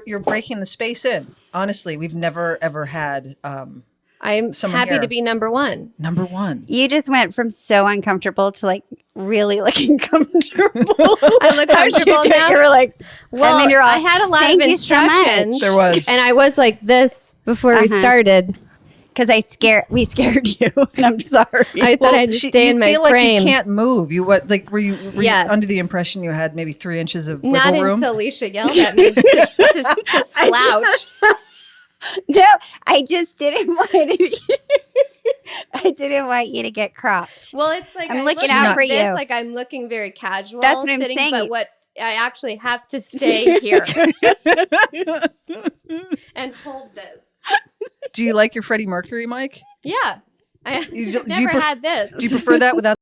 you're breaking the space in. Honestly, we've never ever had I'm happy here. to be number one. Number one. You just went from so uncomfortable to like really looking comfortable. I look comfortable now. You were like, well, and then you're all, I had a lot of instructions. There was. And I was like this before we started. Because we scared you, and I'm sorry. I thought I'd just stay in my frame. You feel like you can't move. Were you under the impression you had maybe 3 inches of wiggle room? Not until Leisha yelled at me to slouch. No, I just didn't want it. I didn't want you to get cropped. Well, it's like I'm looking out for you. Like I'm looking very casual. That's what I'm saying. But what I actually have to stay here and hold this. Do you like your Freddie Mercury mic? Yeah, I never had this. Do you prefer that without?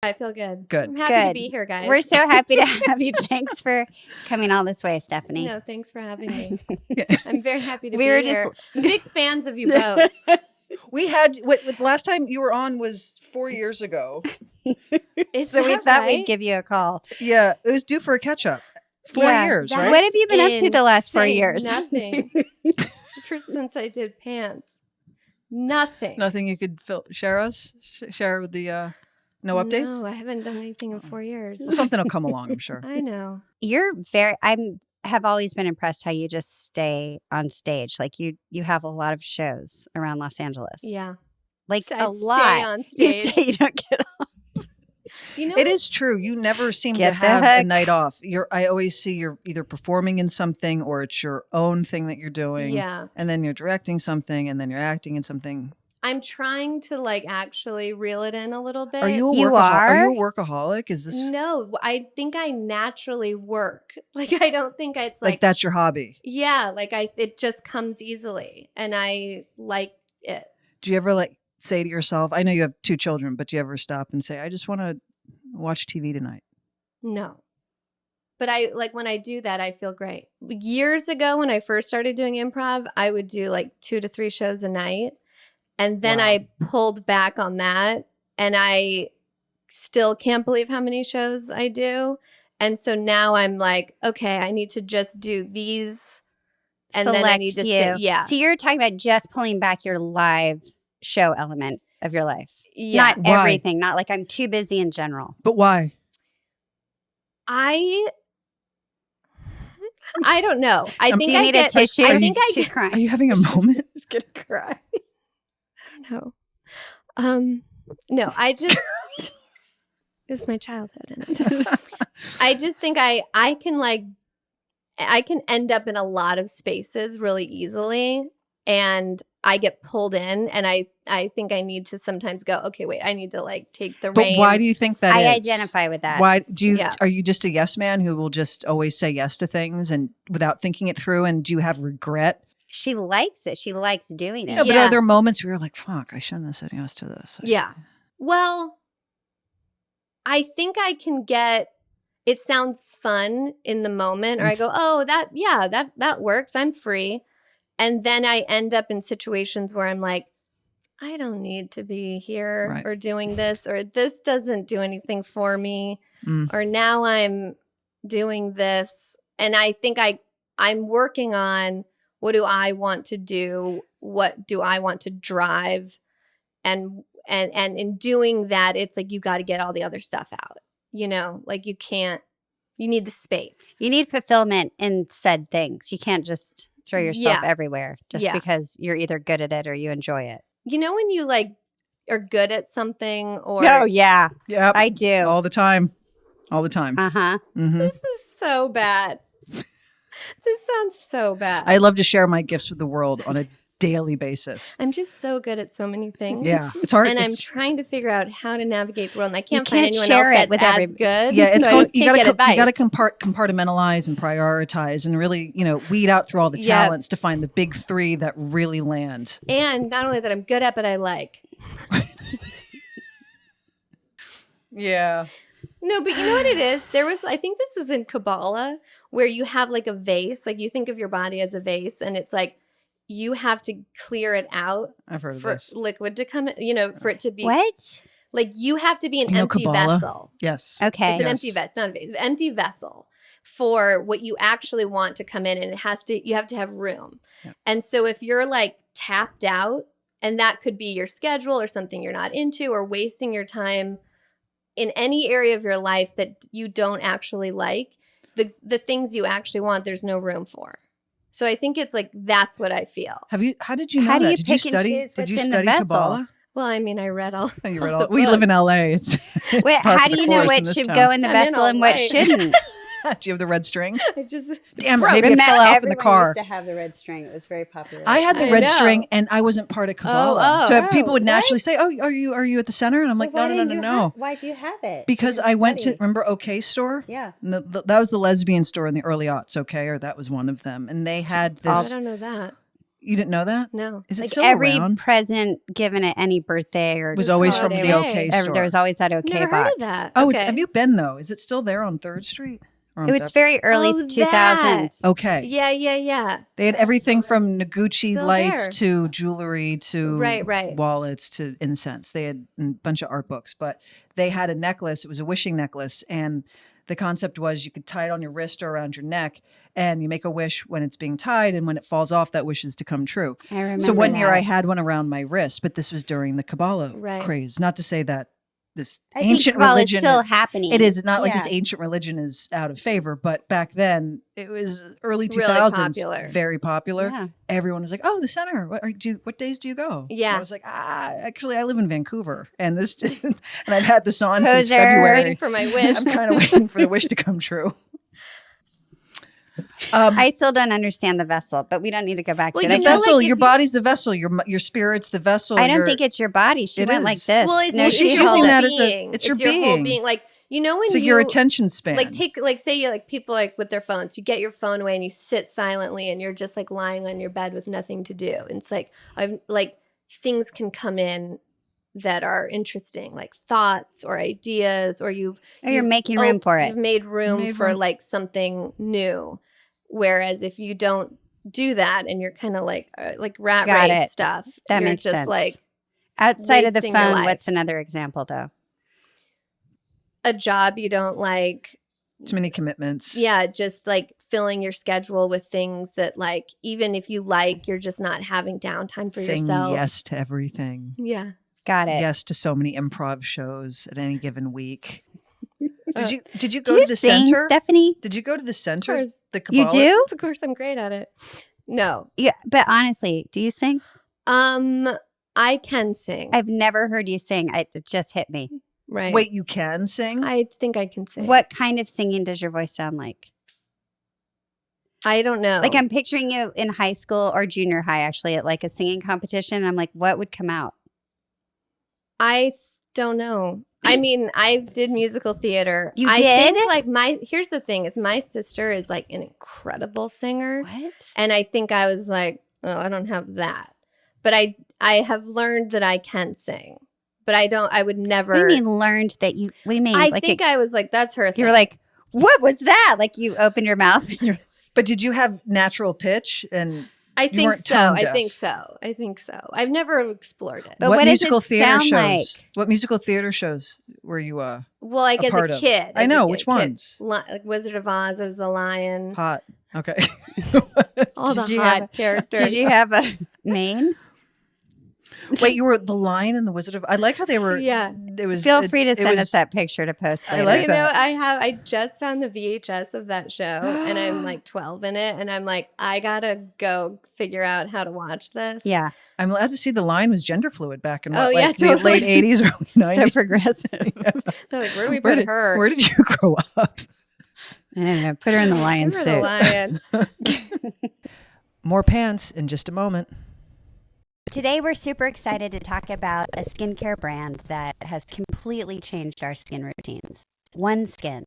I feel good. Good. I'm happy to be here, guys. We're so happy to have you. Thanks for coming all this way, Stephanie. No, thanks for having me. I'm very happy to be here. Big fans of you both. We had last time you were on was 4 years ago. So we thought we'd give you a call. Yeah, it was due for a catch up. 4 years, right? What have you been up to the last 4 years? Nothing. Since I did pants. Nothing. Nothing you could share with the no updates? No, I haven't done anything in 4 years. Something will come along, I'm sure. I know. have always been impressed how you just stay on stage. Like you have a lot of shows around Los Angeles. Yeah. Like so a lot. Stay on stage. You don't get off. You know, it is true. You never seem to have a night off. I always see you're either performing in something or it's your own thing that you're doing. Yeah. And then you're directing something and then you're acting in something. I'm trying to actually reel it in a little bit. Are you a workaholic? Is this? No, I think I naturally work. I don't think it's like that's your hobby. Yeah, it just comes easily, and I like it. Do you ever say to yourself? I know you have 2 children, but do you ever stop and say, "I just want to watch TV tonight"? No, but I when I do that, I feel great. Years ago, when I first started doing improv, I would do 2 to 3 shows a night. And then I pulled back on that, and I still can't believe how many shows I do. And so now I'm like, okay, I need to just do these, and then I need to sit. Yeah. So you're talking about just pulling back your live show element of your life. Yeah. Not everything. Not like I'm too busy in general. But why? I don't know. I think do you need a tissue? She's crying. Are you having a moment? She's gonna cry. No. No, I just it was my childhood. I just think I can end up in a lot of spaces really easily, and I get pulled in, and I think I need to sometimes go, okay, wait, I need to take the reins. But why do you think that I is? identify with that. Why do you are you just a yes man who will just always say yes to things and without thinking it through, and do you have regret? She likes it. She likes doing it. No, but are there moments where you're like, fuck, I shouldn't have said yes to this? Yeah. Well, I think I can it sounds fun in the moment, or I go, oh, that works. I'm free. And then I end up in situations where I'm like, I don't need to be here or doing this, or this doesn't do anything for me, or now I'm doing this. And I think I'm working on, what do I want to do? What do I want to drive? And in doing that, it's you got to get all the other stuff out. You need the space. You need fulfillment in said things. You can't just throw yourself everywhere just because you're either good at it or you enjoy it. You know when you are good at something, or oh yeah, yep, I do all the time. Uh-huh. Mm-hmm. This is so bad. This sounds so bad. I love to share my gifts with the world on a daily basis. I'm just so good at so many things. Yeah, it's hard. And I'm trying to figure out how to navigate the world. And I can't find anyone else that's as good. Yeah, it's so you got to compartmentalize and prioritize and really, weed out through all the talents to find the big 3 that really land. And not only that I'm good at, but I like. Yeah. No, but you know what it is? I think this is in Kabbalah, where you have a vase. You think of your body as a vase, and it's you have to clear it out I've heard of for this. liquid to come in, you know, for it to be What? like you have to be an You know empty Kabbalah? vessel. Yes. Okay. It's an empty vessel. It's not a vase. It's an empty vessel for what you actually want to come in, and you have to have room. Yep. And so if you're like tapped out, and that could be your schedule or something you're not into, or wasting your time in any area of your life that you don't actually like, the things you actually want, there's no room for. So I think it's like that's what I feel. How did you know How do that? you Did you pick and study? choose Did what's you in the study vessel? Kabbalah? Well, I mean, I read all. You read all all. the We live in books. LA. It's Wait, par how for do the you know course what in this should town. go in the I'm in vessel all and what white. shouldn't? Do you have the red string? I just Damn it! broke. Maybe it fell off in the car. to have the red string. It was very popular. I had the I red know. string, and I wasn't part of Kabbalah. oh. So people would Oh, naturally what? say, "Oh, are you at the center?" And I'm like, "No." Why do you have it? Because I went to remember OK Store. Yeah. And that was the lesbian store in the early aughts. OK, or that was one of them, and they had I this. don't know that. You didn't know that? No. Is it Like still every around? present given at any birthday or Was always from holiday the was- OK There Store. was always that OK Never box. heard of that. Oh, okay. have you been though? Is it still there on 3rd Street? Or on It's very early Oh, 2000s. Okay. Yeah. They had everything from Noguchi Still lights there. to jewelry to Right. wallets to incense. They had a bunch of art books, but they had a necklace. It was a wishing necklace. And the concept was you could tie it on your wrist or around your neck, and you make a wish when it's being tied. And when it falls off, that wish is to come true. I remember So one year that. I had one around my wrist, but this was during the Kabbalah Right. craze. Not to say that this I think ancient Kabbalah religion is still happening. it is not like Yeah. this ancient religion is out of favor, but back then it was early Really 2000s, popular. very popular. Yeah. Everyone was like, "Oh, the center. What days do you go?" Yeah. And I was like, actually, I live in Vancouver, and this, and I've had this on since Poser. February. Waiting for my wish. I'm kind of waiting for the wish to come true. I still don't understand the vessel, but we don't need to go back Well, to The it. you know, vessel, like, if your you- body's the vessel, your spirit's the vessel. I don't think it's your body. She It went like is. this. Well, it's, No, it's she she's your held using whole it. that as being. it's your whole being. being. Like, you know, when It's like you your attention span. like say you like people like with their phones, you get your phone away and you sit silently and you're just like lying on your bed with nothing to do. And it's like things can come in that are interesting, like thoughts or ideas, or you're making room for it. You've made room Made for room. like something new. Whereas if you don't do that and you're kind of like rat Got race it. stuff, That you're makes just sense. like Outside of the wasting your phone, life. what's another example, though? a job you don't like. Too many commitments. Yeah, just like filling your schedule with things that like even if you like, you're just not having downtime for Saying yourself. yes to everything. Yeah. Got it. Yes to so many improv shows at any given week. Did you Do go you to the sing, center? Stephanie? Did you go to the center? course. The You Kabbalah? do? Of course I'm great at it. No. Yeah, but honestly, do you sing? I can sing. I've never heard you sing. It just hit me. right. Wait, you can sing? I think I can sing. What kind of singing does your voice sound like? I don't know. Like I'm picturing you in high school or junior high, actually, at like a singing competition. And I'm like, what would come out? I don't know. I mean, I did musical theater. You I did? think like here's the thing is my sister is like an incredible singer. What? And I think I was like, oh, I don't have that. But I have learned that I can sing. But I would never. What do you mean learned that you, what do you mean? I like think I was like, that's her thing. you were like, what was that? Like you opened your mouth. And you're But did you have natural pitch? And I you think weren't so. tone I deaf. think so. I think so. I've never explored it. But what does musical it theater sound shows? like? What musical theater shows were you Well, like a as part a of? kid. I as a know, kid- which kid. ones? Like Wizard of Oz, I was the lion. hot? Okay. All the Did you hot have- characters. Did you have a name? Wait, you were the Lion and the Wizard of. I like how they were. Yeah. It was. Feel free to it send was- us that picture to post I later. like You that. know, I just found the VHS of that show and I'm like 12 in it and I'm like, I gotta go figure out how to watch this. Yeah, I'm glad to see the Lion was gender fluid back in Oh, what, yeah, like the totally. late '80s, early '90s. so progressive. They're like, where do we Where put did, her? where did you grow up? I don't know. Put her in the lion Give her suit. the lion. More pants in just a moment. Today, we're super excited to talk about a skincare brand that has completely changed our skin routines. One Skin.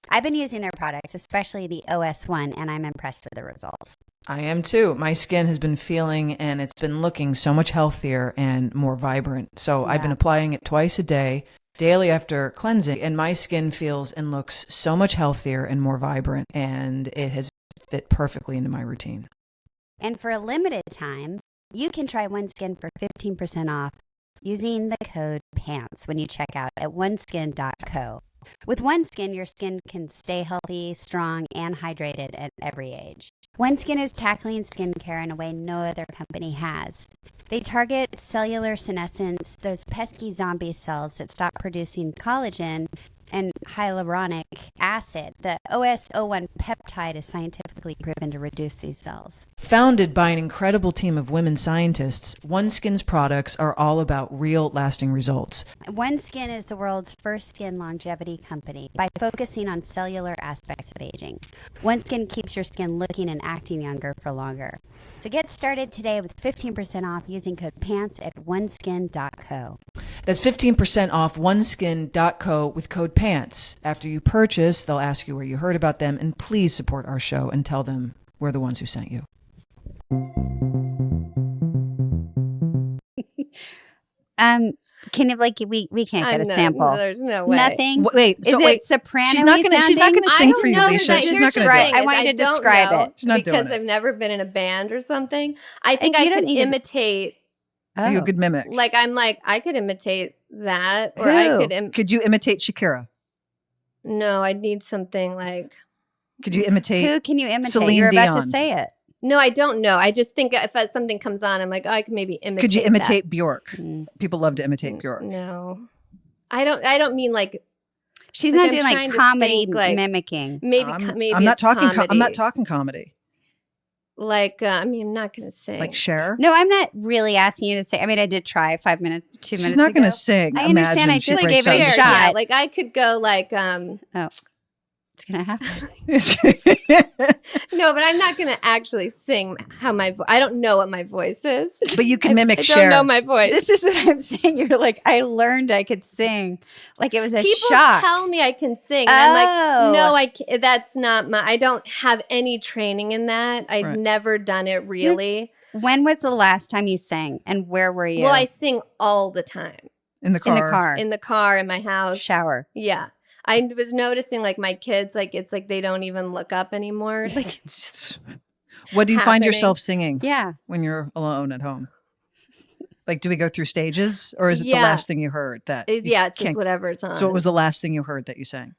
I've been using their products, especially the OS1, and I'm impressed with the results. I am too. My skin has been feeling and it's been looking so much healthier and more vibrant. So I've been Yeah. applying it twice a day, daily after cleansing, and my skin feels and looks so much healthier and more vibrant, and it has fit perfectly into my routine. And for a limited time, you can try OneSkin for 15% off using the code PANTS when you check out at oneskin.co. With OneSkin, your skin can stay healthy, strong, and hydrated at every age. OneSkin is tackling skincare in a way no other company has. They target cellular senescence, those pesky zombie cells that stop producing collagen and hyaluronic acid. The OS01 peptide is scientifically proven to reduce these cells. Founded by an incredible team of women scientists, OneSkin's products are all about real, lasting results. OneSkin is the world's first skin longevity company by focusing on cellular aspects of aging. OneSkin keeps your skin looking and acting younger for longer. So get started today with 15% off using code PANTS at oneskin.co. That's 15% off oneskin.co with code PANTS. After you purchase, they'll ask you where you heard about them, and please support our show and tell them we're the ones who sent you. Can you we can't get a sample? There's no way. Nothing. Wait, Is it soprano? She's not gonna sing for you, I don't know Leisha. that She's you're not gonna do right. it. I want you to don't describe know it. She's not doing because it. I've never been in a band or something. I think You I don't could need to- imitate. Oh. You could mimic. I could imitate that, or Who? I could. Could you imitate Sickora? No, I'd need something like. Could you imitate? Who can you imitate? Celine You're about to Dion. say it. No, I don't know. I just think if something comes on, I'm like, oh, I could maybe imitate. Could you imitate that. Bjork? Mm. People love to imitate Bjork. No, I don't. I don't mean like She's Like, not I'm doing trying to comedy think, like- mimicking. maybe. Maybe I'm not it's talking. comedy. I'm not talking comedy. I mean, I'm not going to sing. Like Cher. No, I'm not really asking you to say. I mean, I did try 2 minutes. She's not going to sing. I understand. Imagine I she just breaks gave it a out shot. in Yeah, like I could go like It's gonna happen. no, but I'm not going to actually sing how my I don't know what my voice is. But you can mimic I Cher. don't know my voice. This is what I'm saying. You're like, I learned I could sing. Like it was a People shock. tell me I can sing. And I'm Oh. like, no, I can't. That's not my. I don't have any training in that. I've Right. never done it really. When was the last time you sang, and where were you? Well, I sing all the time in the car. in the car, in the car, in my house, shower. Yeah. I was noticing like my kids, like it's like they don't even look up anymore. Like it's just What do you find happening. yourself singing Yeah. when you're alone at home? Like, do we go through stages, or is it the Yeah. last thing you heard that? you it's can't- just whatever's on. So, what was the last thing you heard that you sang?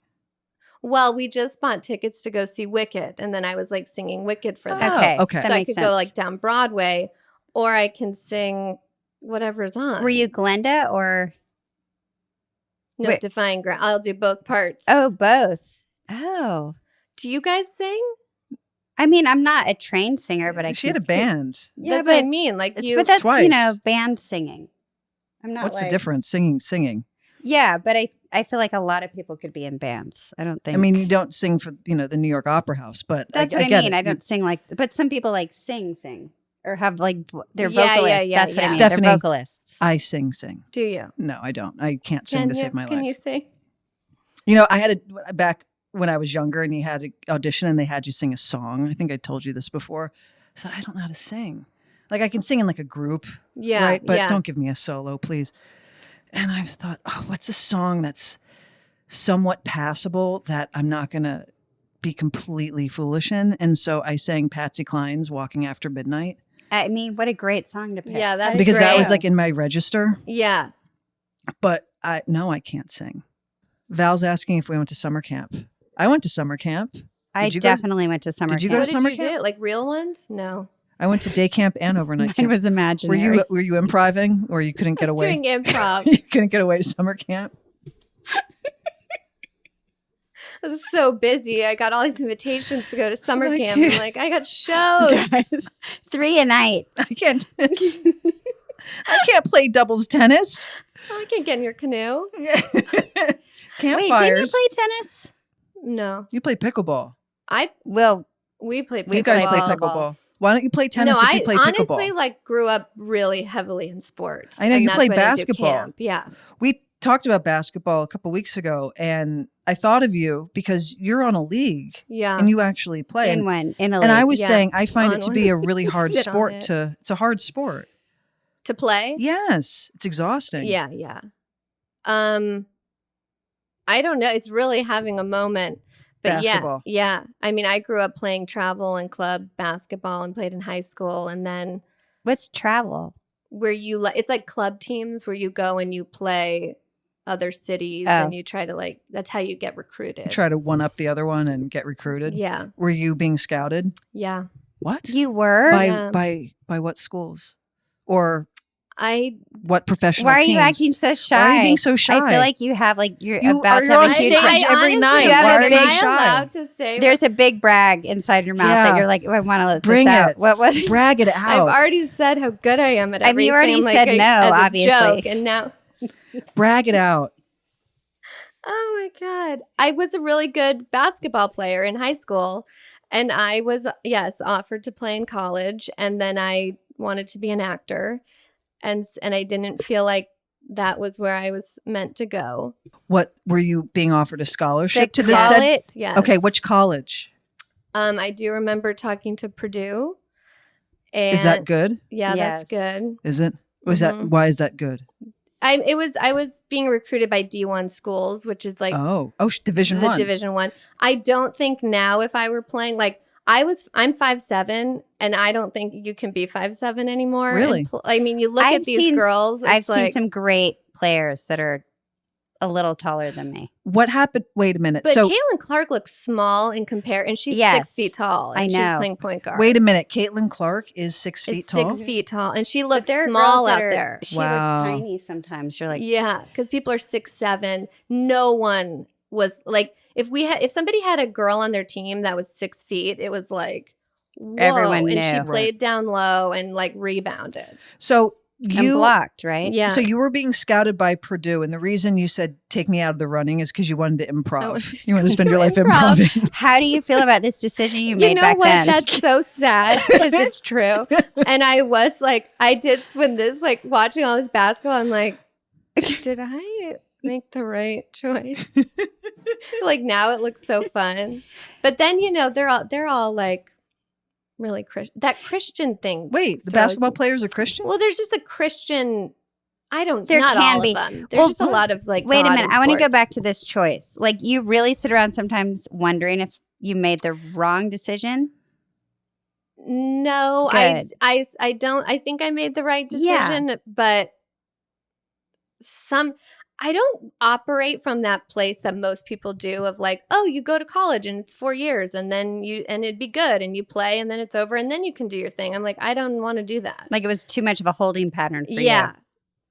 Well, we just bought tickets to go see Wicked, and then I was like singing Wicked for them. Okay. okay. That So I makes could sense. go like down Broadway, or I can sing whatever's on. Were you Glenda or? No, Wait. Defying Ground. I'll do both parts. Oh, both. Oh. Do you guys sing? I mean, I'm not a trained singer, but She had a can- band. Yeah, That's what I but mean. Like It's, you. but that's Twice. band singing. I'm not. What's like, the difference? Singing. Yeah, but I feel like a lot of people could be in bands. I don't think. I mean, you don't sing for the New York Opera House, but that's I what I get mean. it. I don't sing like, but some people like sing or have like they're Yeah, vocalists. yeah, That's what I yeah. mean. Stephanie, They're vocalists. I sing. Do you? No, I don't. I can't sing Can to you? save my Can life. you sing? I had back when I was younger, and you had to audition, and they had you sing a song. I think I told you this before. I said I don't know how to sing. Like I can sing in like a group, Yeah. right? But yeah. don't give me a solo, please. And I thought, oh, what's a song that's somewhat passable that I'm not going to be completely foolish in? And so I sang Patsy Cline's "Walking After Midnight" I mean, what a great song to pick. Yeah, that's because that great. was like in my register. Yeah. But I can't sing. Val's asking if we went to summer camp. I went to summer camp. I Did you go- definitely went to summer did you camp. go What to did summer you camp? do? Like real ones? No. I went to day camp and overnight Mine camp. was imaginary. Were you improving, or you couldn't get I was away? doing improv. You couldn't get away to summer camp. I was so busy. I got all these invitations to go to summer I camp. can't- I'm like, I got shows. Guys, 3 a night. I can't. I can't play doubles tennis. Oh, I can't get in your canoe. Wait, didn't you Campfires. play tennis? No. You play pickleball. Well, We play We You guys play pickleball. pickleball. Why don't you play tennis No, if I you play honestly pickleball? like grew up really heavily in sports. I know, and you that's play what I do basketball. camp. Yeah. We talked about basketball a couple weeks ago, and I thought of you because you're on a league Yeah. and you actually play. in one, in a And I league. was Yeah. saying, I find On it to one. be a really hard Sit on sport it. it's a hard sport. To play? Yes. It's exhausting. Yeah, yeah. I don't know. It's really having a moment But basketball. yeah. I mean, I grew up playing travel and club basketball and played in high school. And then What's travel? where it's like club teams where you go and you play other cities Oh. and you try to that's how you get recruited. Try to one up the other one and get recruited. Yeah. Were you being scouted? Yeah. What? You were? Yeah. By what schools? Or I what professional Why are teams? you acting so shy? Why are you being so shy? I feel like you have you're You about are- to you're have on a huge stage break. every honestly, night. Why are you am I shy? allowed to say There's a big brag inside your mouth Yeah. that you're like, I want to let Bring this out. it. What was Brag it I've out. already said how good I am at I mean, you everything. already said no, as a obviously. joke, and now, Brag it out. oh my God. I was a really good basketball player in high school. And I was, yes, offered to play in college. And then I wanted to be an actor. And I didn't feel like that was where I was meant to go. What were you being offered a scholarship The to this college- said? Yes. Okay, which college? I do remember talking to Purdue. And Is that good? Yeah, Yes. that's good. Is it? Was that Mhm. why is that good? I was being recruited by D1 schools, which is like Division the 1. Division 1. I don't think now if I were playing I'm 5'7", and I don't think you can be 5'7" anymore. and Really? I mean, you look I've at these seen- girls. I've It's seen like, some great players that are a little taller than me. What happened? Wait a minute. but So Caitlin Clark looks small in compare, and she's Yes, 6 feet tall. And I she's know. playing point guard. wait a minute. Caitlin Clark is 6 is feet tall. 6 feet tall, and she But looks there are small girls that out are- there. She Wow. looks tiny sometimes. You're like, Yeah, because people are 6'7". No one was like, if somebody had a girl on their team that was 6 feet, it was like, whoa. Everyone and she knew. played down low and rebounded. So and you blocked, right? Yeah. So you were being scouted by Purdue, and the reason you said take me out of the running is because you wanted to improv. was You wanted to spend your going life to improv. improving. How do you feel about this decision you You made know back what? then? That's so sad because it's true. And I was like, I did when this, watching all this basketball, I'm like, did I make the right choice? Now it looks so fun. But then, they're all really Christian. That Christian thing. Wait, the throws- basketball players are Christian? Well, there's just a Christian. There not can all be. of them. There's Well, just a lot of Wait a God minute. in I want to go sports. back to this choice. You really sit around sometimes wondering if you made the wrong decision? No, Good. I don't. I think I made the right Yeah. decision, but I don't operate from that place that most people do of oh, you go to college and it's 4 years and then it'd be good and you play and then it's over and then you can do your thing. I'm I don't want to do that. It was too much of a holding pattern for Yeah.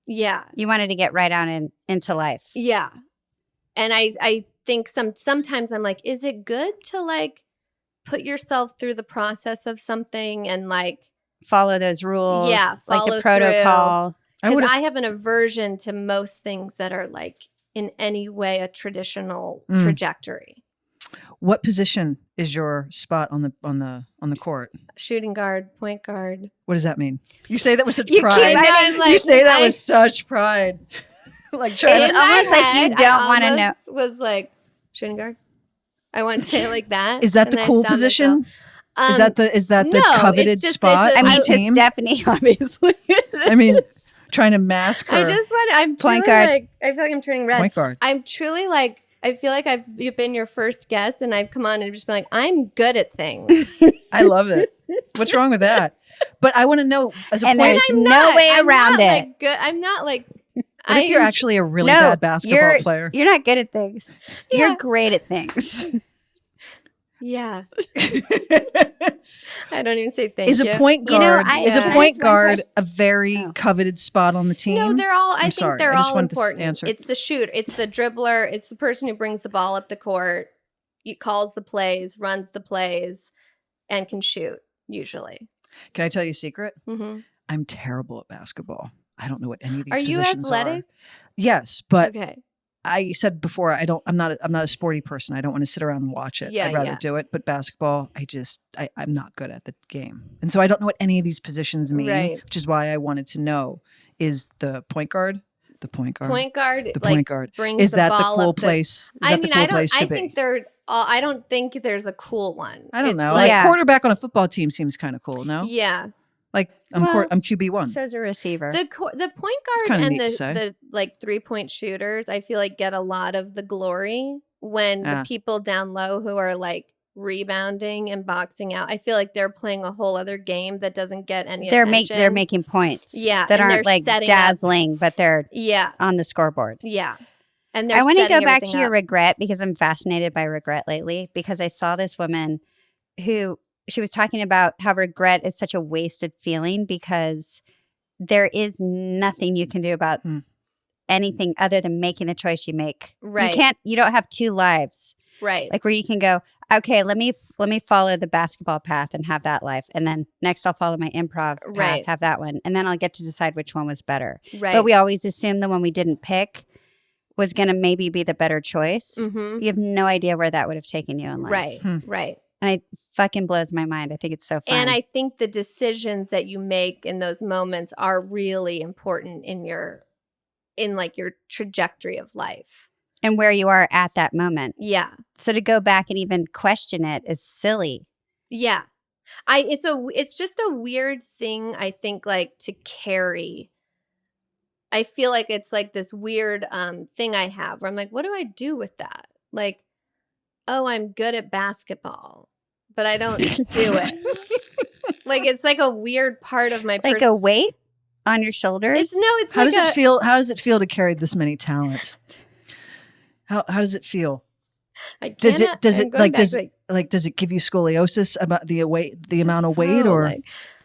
you. Yeah. You wanted to get right on into life. Yeah. And I think sometimes I'm is it good to put yourself through the process of something and Follow those rules. Yeah, Like follow the protocol. because I have an aversion to most things that are in any way a traditional trajectory. What position is your spot on the court? Shooting guard, point guard. What does that mean? You say that with such You pride. can't- I know, I'm You say that I- with such pride. Trying It's to, almost like you don't want to know. Was shooting guard. I want to say it like that. is that and the then I cool stopped position? myself. Is that the no, coveted it's just- spot it's a- on I mean, the to team? Stephanie, obviously. I mean, trying to mask her I just want. I'm Point truly, guard. I feel like I'm turning red. point guard. I'm truly I feel like you've been your first guest, and I've come on and just been I'm good at things. I love it. What's wrong with that? But I want to know as a And point. there's no way I'm around not, it. good. I'm not What if you're actually a really No, bad basketball you're- player? You're not good at things. Yeah. You're great at things. Yeah. I don't even say thank Is you. a point You know, guard I- is can a I point ask one guard question? a very Oh. coveted spot on the team? No, they're all. I think sorry, they're I just all wanted to important. answer. It's the shoot. It's the dribbler. It's the person who brings the ball up the court. Calls the plays, runs the plays, and can shoot. Usually. Can I tell you a secret? Mm-hmm. I'm terrible at basketball. I don't know what any of these Are you positions athletic? are. Yes, but Okay. I said before I'm not a sporty person. I don't want to sit around and watch it. Yeah, I'd rather yeah. do it. But basketball, I'm not good at the game. And so I don't know what any of these positions mean, Right. which is why I wanted to know is the point guard, the point guard, Point guard. the point guard. Brings Is the that the ball cool up place? Is I that mean, the cool I don't. place to I be? think they're. I don't think there's a cool one. I don't It's know. Like, Yeah. Quarterback on a football team seems kind of cool, no? Yeah. Like I'm Well, I'm QB1. So's a receiver. The point kinda guard and neat to say. the 3-point shooters, I feel get a lot of the glory, when the people down low who are like rebounding and boxing out, I feel like they're playing a whole other game that doesn't get any attention. They're making points. Yeah, that and aren't they're like setting dazzling, but they're Yeah, on the scoreboard. yeah. And they're I want to setting go back to everything your up. regret because I'm fascinated by regret lately because I saw this woman who she was talking about how regret is such a wasted feeling because there is nothing you can do about anything other than making the choice you make. Right. You don't have two lives. Right. Like where you can go, okay, let me follow the basketball path and have that life. And then next I'll follow my improv path, Right. have that one. And then I'll get to decide which one was better. Right. But we always assume the one we didn't pick was going to maybe be the better choice. Mm-hmm. You have no idea where that would have taken you in life. Right. Right. And it fucking blows my mind. I think it's so fun. And I think the decisions that you make in those moments are really important in your trajectory of life. And where you are at that moment. Yeah. So to go back and even question it is silly. Yeah. It's just a weird thing, I think, like to carry. I feel like it's like this weird thing I have where I'm like, what do I do with that? Like, oh, I'm good at basketball, but I don't do it. Like it's like a weird part of my Like a weight on your shoulders? It's How like does it feel? How does it feel to carry this many talent? How does it feel? Does it does it give you scoliosis about the amount of weight, or I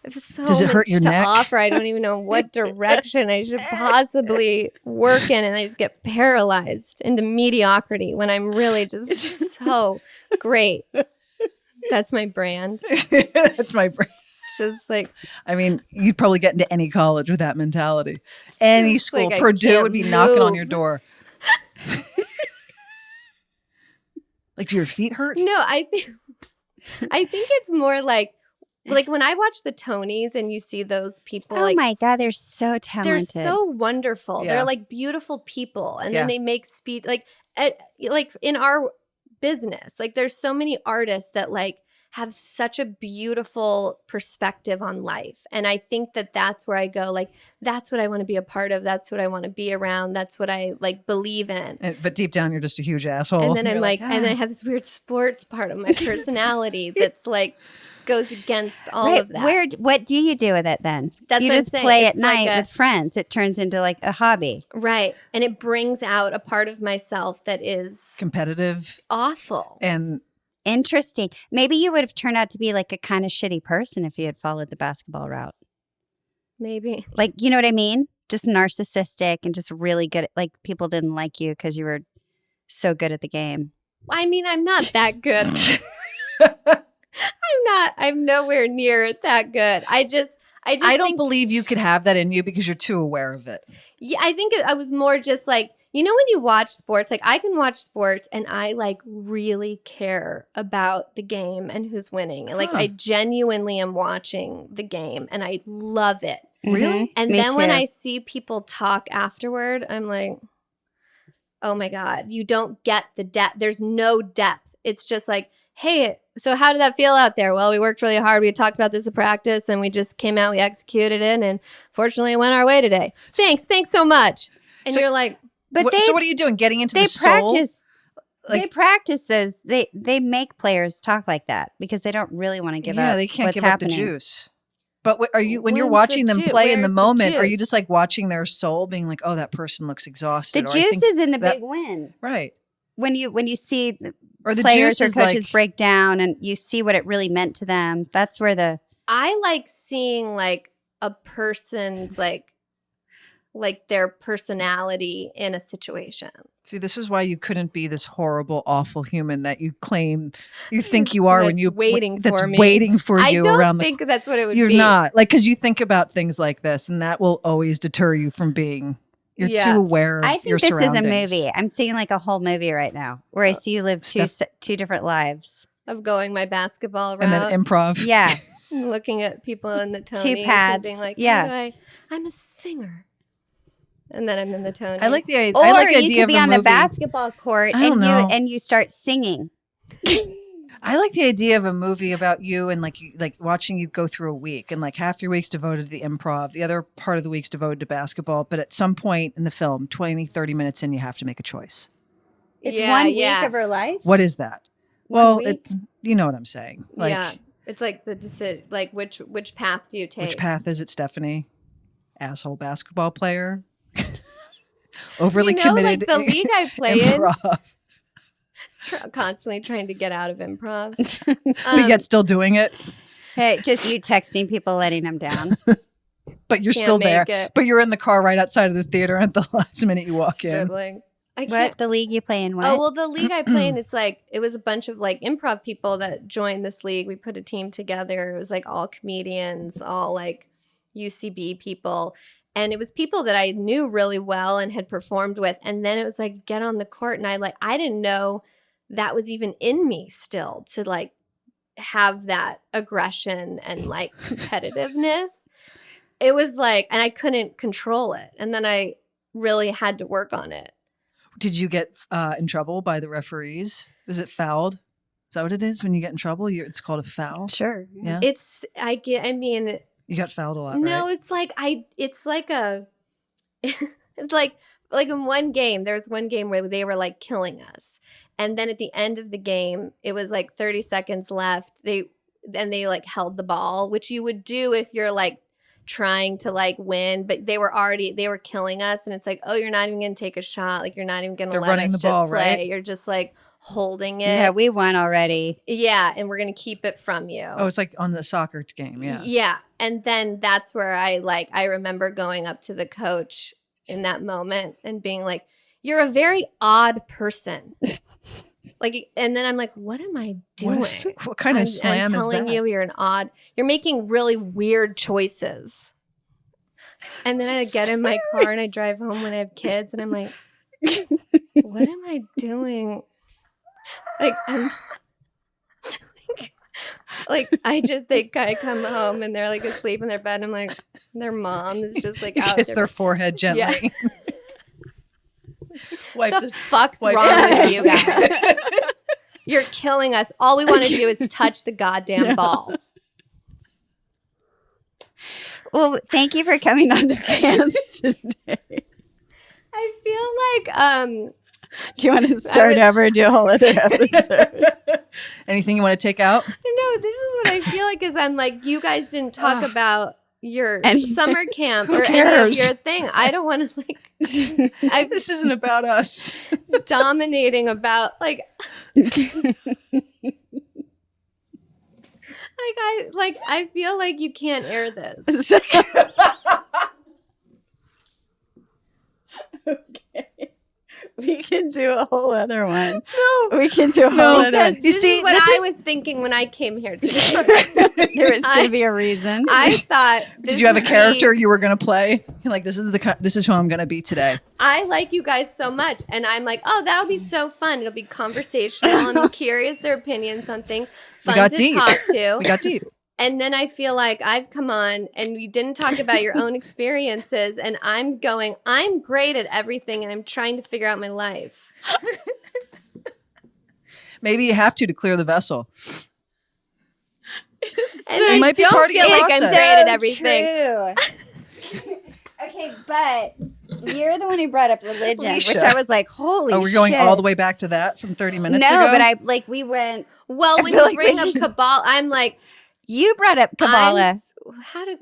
have so does it hurt much your to neck? offer. I don't even know what direction I should possibly work in, and I just get paralyzed into mediocrity when I'm really just so great. That's my brand. That's my brain. Just like, I mean, you'd probably get into any college with that mentality. Any It's school, like I Purdue can't would be knocking on move. your door. Like, do your feet hurt? no, I think it's more like when I watch the Tonys and you see those people, Oh like my God, they're so talented. they're so wonderful. Yeah. They're like beautiful people, and Yeah. then they make speed like in our business. Like there's so many artists that like have such a beautiful perspective on life, and I think that that's where I go. Like that's what I want to be a part of. That's what I want to be around. That's what I like believe in. But deep down, you're just a huge asshole. And then You're I'm like, and then I "Ah." have this weird sports part of my personality that's like goes against all Right. of that. What do you do with it then? That's you what I'm just saying. play at It's like night with friends. It turns into like a hobby. Right. And it brings out a part of myself that is Competitive awful. and Interesting. Maybe you would have turned out to be like a kind of shitty person if you had followed the basketball route. Maybe. Like, you know what I mean? Just narcissistic and just really good. Like people didn't like you because you were so good at the game. I mean, I'm not that good. I'm nowhere near that good. I I don't think, believe you could have that in you because you're too aware of it. yeah, I think I was more just like, you know, when you watch sports, like I can watch sports and I like really care about the game and who's winning. And like I genuinely am watching the game and I love it. Really? And Me then when too. I see people talk afterward, I'm like, oh my God, you don't get the depth. There's no depth. It's just like, hey, so how did that feel out there? Well, we worked really hard. We talked about this at practice and we just came out, we executed it. And fortunately, it went our way today. Thanks so much. And So- you're like, But So what are you doing? Getting into they the soul? practice. Like- they practice those. They make players talk like that because they don't really want to give yeah, up. they can't what's give happening. up the juice. But are you when you're When's watching the them ju- play in the where's the moment? Are you juice? just like watching their soul, being like, "Oh, that person looks exhausted." The Or I juice think is in the that- big win. right, When you see the or the players juice or is coaches like, break down and you see what it really meant to them. That's where the I like seeing like a person's like their personality in a situation. See, this is why you couldn't be this horrible, awful human that you claim you think you are when That's you waiting that's for me. waiting for I you don't around think that's what it would You're be. not like because you think about things like this, and that will always deter you from being. You're Yeah. too aware of I your think this is a surroundings. movie. I'm seeing like a whole movie right now where I see you live two different lives. Of going my basketball route And then improv. Yeah. and looking at people in the Tonys pads, and being like, yeah. how do I'm a singer. And then I'm in the Tonys. I like the idea. Or I like the you idea could of be a on movie. the basketball court I don't know. and you start singing. I like the idea of a movie about you and like watching you go through a week, and like half your week's devoted to the improv, the other part of the week's devoted to basketball. But at some point in the film, 20, 30 minutes in, you have to make a choice. It's Yeah, 1 week yeah. of her life. What is that? One Well, week? you know what I'm saying. Like, yeah. It's like the decision, like which path do you take? which path is it, Stephanie? Asshole basketball player? Overly committed. Like the league I play improv. in, constantly trying to get out of improv. But yet still doing it. Hey, just you texting people, letting them down. But you're Can't still there. make it. But you're in the car right outside of the theater at the last minute you walk in. Dribbling. I can't. What? The league you play in? What? Oh, well, the league I play in, it was a bunch of like improv people that joined this league. We put a team together. It was like all comedians, all like UCB people. And it was people that I knew really well and had performed with. And then it was like, get on the court. And I didn't know that was even in me still to like have that aggression and like competitiveness. It was like, and I couldn't control it. And then I really had to work on it. Did you get in trouble by the referees? Was it fouled? Is that what it is when you get in trouble? It's called a foul. Sure. Yeah. I mean, You got fouled a lot, no, right? it's like it's like in one game, there's one game where they were like killing us. And then at the end of the game, it was like 30 seconds left. They like held the ball, which you would do if you're like trying to like win, but they were killing us. And it's like, oh, you're not even going to take a shot. Like you're not even going to let running us the ball, just play. right? You're just like holding it. Yeah, we won already. Yeah. And we're going to keep it from you. Oh, it's like on the soccer game. Yeah. Yeah. And then that's where I remember going up to the coach in that moment and being like, you're a very odd person. Like, and then I'm like, what am I doing? What kind of slam I'm telling is that? you're making really weird choices. And then I get in my car and I drive home when I have kids and I'm like, what am I doing? Like, I'm like, I come home and they're like asleep in their bed. And I'm like, their mom is just like out Kiss there. their forehead gently. Yeah. Wipe What the fuck's wipe- wrong with you guys? You're killing us. All we want to do is touch the goddamn ball. Well, thank you for coming on to Pants today. I feel like Do you want to start over and do a whole other episode? Anything you want to take out? no, this is what I feel like is I'm like, you guys didn't talk about your Anything. summer camp or any of cares? your thing. I don't want to like This isn't about us. dominating about like I feel like you can't air this. Okay. We can do a whole other one. No. We can do a whole No, other Because one. this is what this I is- was thinking when I came here today. There was going to be a reason. I thought Did you have a character you were going to play? You're like, this is who I'm going to be today. I like you guys so much, and I'm like, oh, that'll be so fun. It'll be conversational. I'm curious their opinions on things. We Fun got to deep. talk to. We got deep. And then I feel like I've come on and you didn't talk about your own experiences, and I'm great at everything, and I'm trying to figure out my life. Maybe you have to clear the vessel. And It I might be don't part of your feel like I'm process. great at everything. True. Okay, but you're the one who brought up religion, Leisha. which I was like, holy Oh, we're going shit. all the way back to that from 30 minutes No, ago? but we went, Well, I when feel you like bring when up Kabbalah, I'm like, you brought up Kabbalah.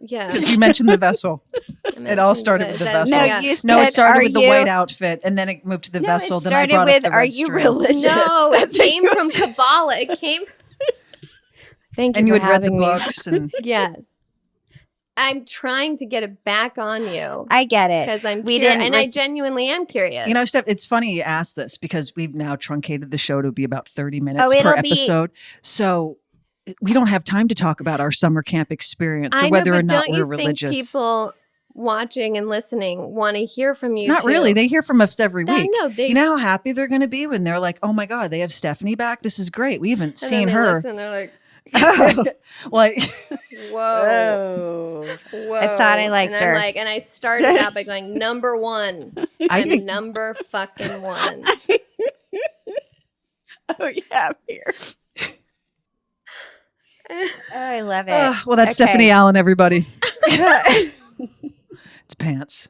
Yeah. Because you mentioned the vessel. It all started with the vessel. No, Yeah. you No, said, it started are with the you- white outfit, and then it moved to the No, vessel. it Then I started brought with, up the are red you string. religious? No, it That's what came you from said. Kabbalah. It came. Thank you And you for had read the having me. books. And Yes. I'm trying to get it back on you I get it. because I'm We curious, didn't and I res- genuinely am curious. You know, Steph, it's funny you asked this because we've now truncated the show to be about 30 minutes Oh, per it'll be- episode. So we don't have time to talk about our summer camp experience or I know, whether but or not don't we're you religious. think people watching and listening want to hear from you? Not too? really. They hear from us every week. No, they. You know how happy they're going to be when they're like, oh my God, they have Stephanie back. This is great. We haven't and seen then they her. listen, they're like, Like, whoa. Oh. Whoa. I thought I liked and her. I'm like, and I started out by going number one. I and think number fucking one. Oh, yeah, I'm here. Oh, I love it. well, that's Okay. Stephanie Allen, everybody. It's pants.